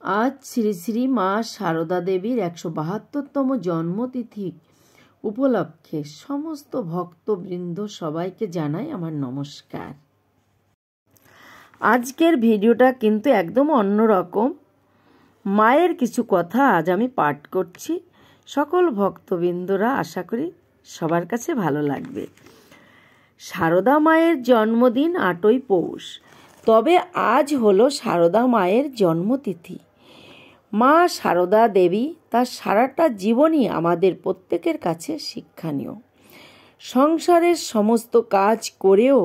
আজ শ্রী শ্রী মা সারদা দেবীর 172তম জন্মতিথি উপলক্ষে সমস্ত ভক্তবৃন্দ সবাইকে জানাই আমার নমস্কার। আজকের ভিডিওটা কিন্তু একদম অন্যরকম। মায়ের কিছু কথা আজ আমি পাঠ করছি। সকল ভক্তবৃন্দরা আশা করি সবার কাছে ভালো লাগবে। সারদা মায়ের জন্মদিন 8ই পৌষ, তবে আজ হলো সারদা মায়ের জন্মতিথি। মা সারদা দেবী তার সারাটা জীবনই আমাদের প্রত্যেকের কাছে শিক্ষণীয়। সংসারের সমস্ত কাজ করেও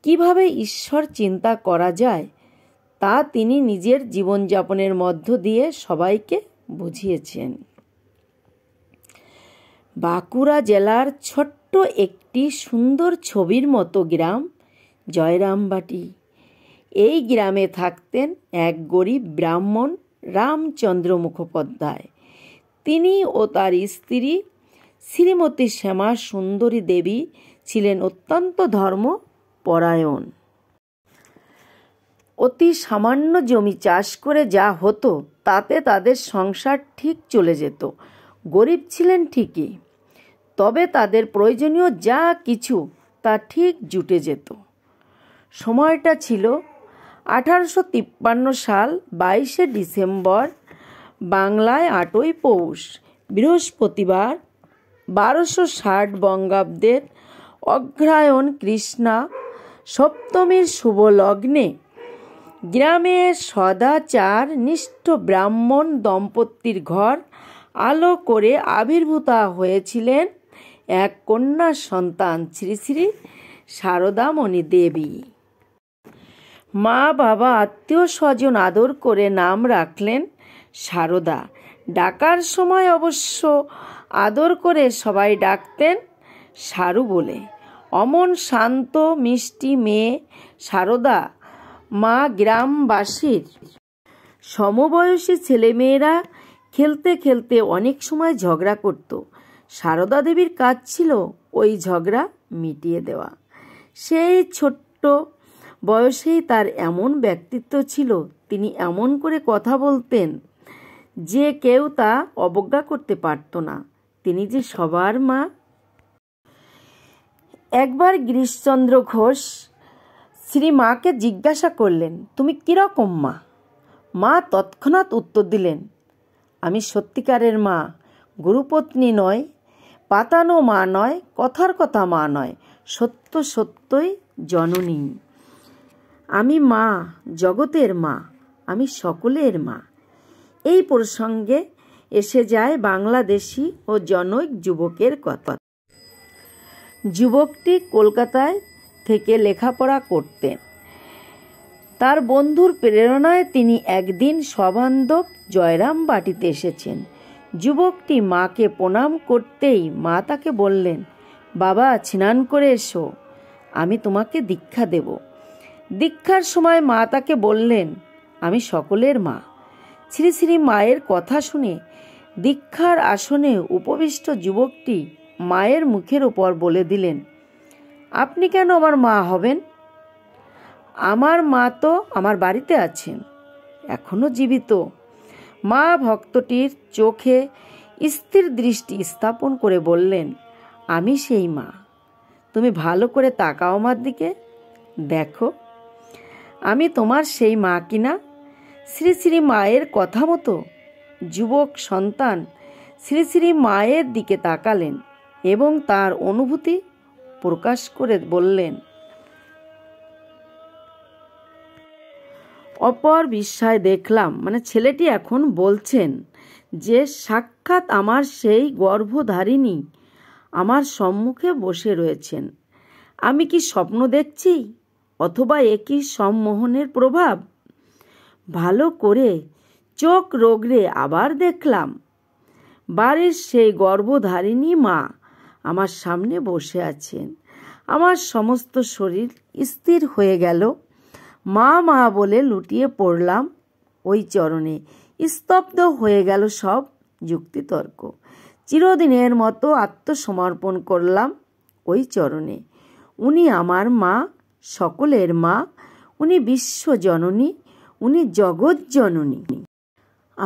কিভাবে ঈশ্বর চিন্তা করা যায় তা তিনি নিজের জীবনযাপনের মধ্য দিয়ে সবাইকে বুঝিয়েছেন। বাঁকুড়া জেলার ছোট্ট একটি সুন্দর ছবির মতো গ্রাম জয়রামবাটি। এই গ্রামে থাকতেন এক গরিব ব্রাহ্মণ রামচন্দ্র মুখোপাধ্যায়। তিনি ও তার স্ত্রী শ্রীমতী শ্যামা সুন্দরী দেবী ছিলেন অত্যন্ত ধর্মপরায়ণ। অতি সামান্য জমি চাষ করে যা হতো তাতে তাদের সংসার ঠিক চলে যেত। গরিব ছিলেন ঠিকই, তবে তাদের প্রয়োজনীয় যা কিছু তা ঠিক জুটে যেত। সময়টা ছিল 1853 সাল 22শে ডিসেম্বর, বাংলায় 8ই পৌষ, বৃহস্পতিবার, 1260 বঙ্গাব্দের অগ্রহায়ণ কৃষ্ণা সপ্তমীর শুভ লগ্নে গ্রামে সদাচার নিষ্ঠ ব্রাহ্মণ দম্পতির ঘর আলো করে আবির্ভূতা হয়েছিলেন এক কন্যা সন্তান শ্রী শ্রী সারদামণি দেবী। মা বাবা আত্মীয় স্বজন আদর করে নাম রাখলেন সারদা। ডাকার সময় অবশ্য আদর করে সবাই ডাকতেন সারু বলে। অমন শান্ত মিষ্টি মেয়ে সারদা মা গ্রামবাসীর সমবয়সী ছেলেমেয়েরা খেলতে খেলতে অনেক সময় ঝগড়া করত। সারদা দেবীর কাজ ছিল ওই ঝগড়া মিটিয়ে দেওয়া। সেই ছোট্ট বয়সেই তার এমন ব্যক্তিত্ব ছিল, তিনি এমন করে কথা বলতেন যে কেউ তা অবজ্ঞা করতে পারত না। তিনি যে সবার মা। একবার গিরিশচন্দ্র ঘোষ শ্রী মাকে জিজ্ঞাসা করলেন, তুমি কিরকম মা? মা তৎক্ষণাৎ উত্তর দিলেন, আমি সত্যিকারের মা, গুরুপত্নী নয়, পাতানো মা নয়, কথার কথা মা নয়, সত্য সত্যই জননী। আমি মা, জগতের মা, আমি সকলের মা। এই প্রসঙ্গে এসে যায় বাংলাদেশি ও জনৈক যুবকের কথা। যুবকটি কলকাতায় থেকে লেখাপড়া করতেন। তার বন্ধুর প্রেরণায় তিনি একদিন সবান্ধব জয়রামবাটিতে এসেছেন। যুবকটি মাকে প্রণাম করতেই মা তাকে বললেন, বাবা স্নান করে এসো, আমি তোমাকে দীক্ষা দেব। দীক্ষার সময় মা তাকে বললেন, আমি সকলের মা। শ্রী শ্রী মায়ের কথা শুনে দীক্ষার আসনে উপবিষ্ট যুবকটি মায়ের মুখের উপর বলে দিলেন, আপনি কেন আমার মা হবেন? আমার মা তো আমার বাড়িতে আছেন, এখনো জীবিত। মা ভক্তটির চোখে স্থির দৃষ্টি স্থাপন করে বললেন, আমি সেই মা। তুমি ভালো করে তাকাও আমার দিকে, দেখো আমি তোমার সেই মা কিনা। শ্রী শ্রী মায়ের কথা মতো যুবক সন্তান শ্রী শ্রী মায়ের দিকে তাকালেন এবং তার অনুভূতি প্রকাশ করে বললেন, অপর বিস্ময় দেখলাম, মানে ছেলেটি এখন বলছেন যে সাক্ষাৎ আমার সেই গর্ভধারিণী আমার সম্মুখে বসে রয়েছেন। আমি কি স্বপ্ন দেখছি, অথবা একই সম্মোহনের প্রভাব? ভালো করে চোখ রগড়ে আবার দেখলাম, বাড়ির সেই গর্ভধারিণী মা আমার সামনে বসে আছেন। আমার সমস্ত শরীর স্থির হয়ে গেল। মা মা বলে লুটিয়ে পড়লাম ওই চরণে। স্তব্ধ হয়ে গেল সব যুক্তিতর্ক। চিরদিনের মতো আত্মসমর্পণ করলাম ওই চরণে। উনি আমার মা, সকলের মা, উনি বিশ্বজননী, উনি জগৎ জননী।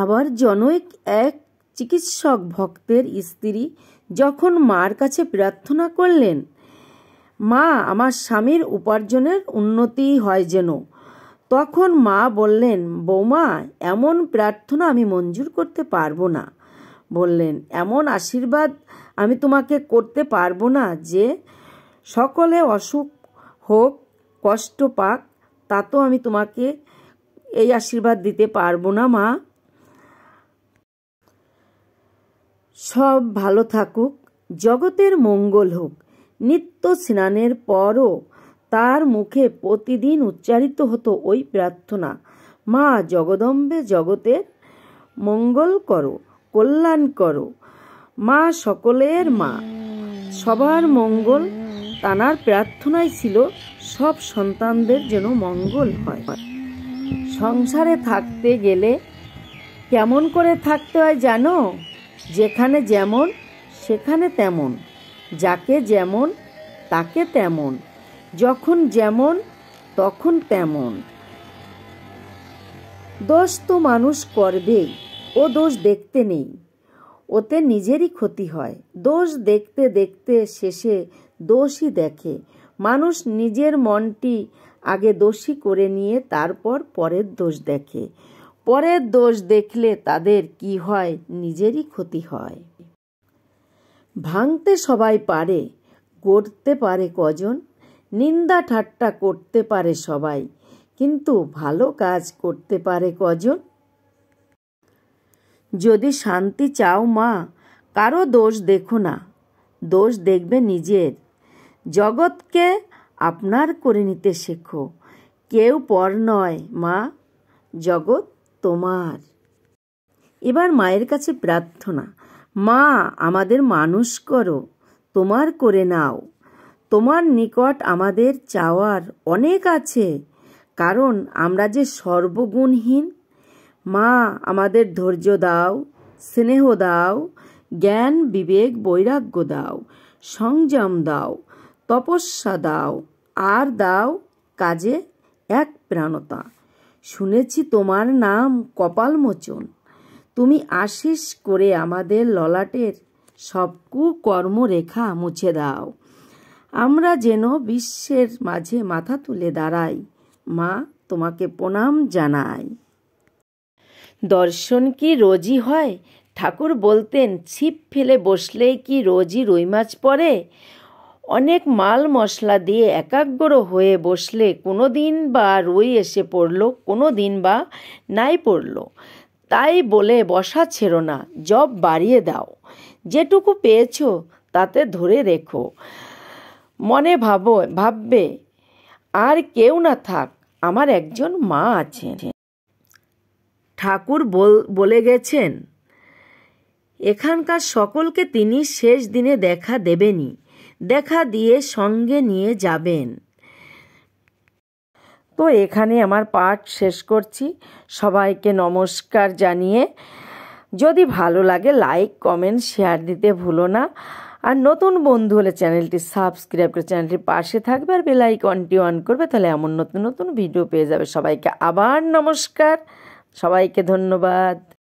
আবার জনৈক এক চিকিৎসক ভক্তের স্ত্রী যখন মার কাছে প্রার্থনা করলেন, মা, আমার স্বামীর উপার্জনের উন্নতি হয় যেন, তখন মা বললেন, বৌমা, এমন প্রার্থনা আমি মঞ্জুর করতে পারবো না। বললেন, এমন আশীর্বাদ আমি তোমাকে করতে পারবো না যে সকলে অসুখ হোক, কষ্ট পাক, তা তো আমি তোমাকে এই আশীর্বাদ দিতে পারবো না মা। সব ভালো থাকুক, জগতের মঙ্গল হোক। নিত্য স্নানের পরও তার মুখে প্রতিদিন উচ্চারিত হতো ওই প্রার্থনা, মা জগদম্বে, জগতের মঙ্গল করো, কল্যাণ করো। মা সকলের মা, সবার মঙ্গল। তানার প্রার্থনাই ছিল সব সন্তানদের যেন মঙ্গল হয়। সংসারে থাকতে গেলে কেমন করে থাকতে হয় জানো? যেখানে যেমন সেখানে তেমন, যাকে যেমন তাকে তেমন, যখন যেমন তখন তেমন। দোষ তো মানুষ করবেই, ও দোষ দেখতে নেই, ওতে নিজেরই ক্ষতি হয়। দোষ দেখতে দেখতে শেষে দোষই দেখে। মানুষ নিজের মনটি আগে দোষী করে নিয়ে তারপর পরের দোষ দেখে। পরের দোষ দেখলে তাদের কি হয়? নিজেরই ক্ষতি হয়। ভাঙতে সবাই পারে, গড়তে পারে কজন? নিন্দা ঠাট্টা করতে পারে সবাই, কিন্তু ভালো কাজ করতে পারে কজন? যদি শান্তি চাও মা, কারো দোষ দেখো না, দোষ দেখবে নিজের। জগৎকে আপনার করে নিতে শেখো, কেউ পর নয় মা, জগৎ তোমার। এবার মায়ের কাছে প্রার্থনা, মা আমাদের মানুষ করো, তোমার করে নাও। তোমার নিকট আমাদের চাওয়ার অনেক আছে, কারণ আমরা যে সর্বগুণহীন। মা আমাদের ধৈর্য দাও, স্নেহ দাও, জ্ঞান বিবেক বৈরাগ্য দাও, সংযম দাও, তপস্যা দাও, আর দাও কাজে এক প্রাণতা। শুনেছি তোমার নাম কপালমোচন, তুমি আশিস করে আমাদের ললাটের সব কুকর্মরেখা মুছে দাও। আমরা যেন বিশ্বের মাঝে মাথা তুলে দাঁড়াই। মা তোমাকে প্রণাম জানাই। দর্শন কি রোজই হয়? ঠাকুর বলতেন, ছিপ ফেলে বসলেই কি রোজই রুই মাছ পড়ে? অনেক মাল মশলা দিয়ে একাগ্র হয়ে বসলে কোনো দিন বা রুই এসে পড়ল, কোনো দিন বা নাই পড়ল। তাই বলে বসা ছেড়ো না, জব বাড়িয়ে দাও। যেটুকু পেয়েছ তাতে ধরে রেখো। মনে ভাববে আর কেউ না থাক, আমার একজন মা আছে। ঠাকুর বলে গেছেন, এখানকার সকলকে তিনি শেষ দিনে দেখা দেবেনই, দেখা দিয়ে সঙ্গে নিয়ে যাবেন। তো এখানে আমার পাঠ শেষ করছি। সবাইকে নমস্কার জানিয়ে, যদি ভালো লাগে লাইক কমেন্ট শেয়ার দিতে ভুলো না। আর নতুন বন্ধু হলে চ্যানেলটি সাবস্ক্রাইব করে চ্যানেলটির পাশে থাকবে আর বেল আইকনটি অন করবে, তাহলে এমন নতুন নতুন ভিডিও পেয়ে যাবে। সবাইকে আবার নমস্কার, সবাইকে ধন্যবাদ।